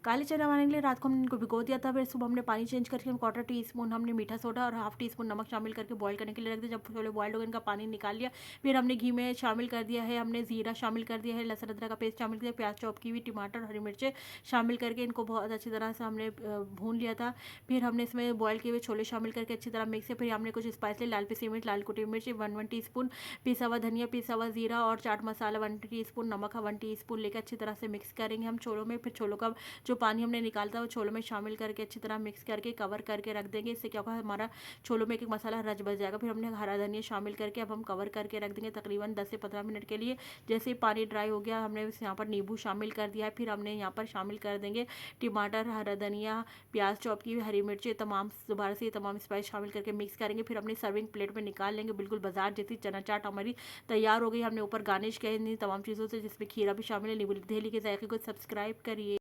काले चने बनाने के लिए रात को हमने इनको भिगो दिया था, फिर सुबह हमने पानी चेंज करके हम क्वार्टर टी स्पून हमने मीठा सोडा और हाफ टी स्पून नमक शामिल करके बॉईल करने के लिए रख दिया। जब छोले बॉइल्ड हो गए इनका पानी निकाल लिया, फिर हमने घी में शामिल कर दिया है, हमने ज़ीरा शामिल कर दिया है, लहसुन अदरक का पेस्ट शामिल किया, प्याज चॉप की हुई, टमाटर हरी मिर्चें शामिल करके इनको बहुत अच्छी तरह से हमने भून लिया था। फिर हमने इसमें बॉयल किए हुए छोले शामिल करके अच्छी तरह मिक्स किया। फिर हमने कुछ स्पाइस लाल पिसी मिर्च, लाल कुटी मिर्च 1 टी स्पून, पिसा हुआ धनिया, पिसा हुआ जीरा और चाट मसाला 1 टी स्पून, नमक 1 टी स्पून लेकर अच्छी तरह से मिक्स करेंगे हम छोलों में। फिर छोलों का जो पानी हमने निकाला था वो छोलों में शामिल करके अच्छी तरह मिक्स करके कवर करके रख देंगे। इससे क्या होगा, हमारा छोलों में एक मसाला रच बच जाएगा। फिर हमने हरा धनिया शामिल करके अब हम कवर करके रख देंगे तकरीबन 10 से 15 मिनट के लिए। जैसे ही पानी ड्राई हो गया, हमने यहाँ पर नींबू शामिल कर दिया है। फिर हमने यहाँ पर शामिल कर देंगे टमाटर, हरा धनिया, प्याज चॉप की, हरी मिर्ची, तमाम दोबारा से तमाम स्पाइस शामिल करके मिक्स करेंगे। फिर अपनी सर्विंग प्लेट में निकाल लेंगे। बिल्कुल बाजार जैसी चना चाट हमारी तैयार हो गई। हमने ऊपर गार्निश किया इन तमाम चीज़ों से, जिसमें खीरा भी शामिल है। नींबू दही के जायके को सब्सक्राइब करिए।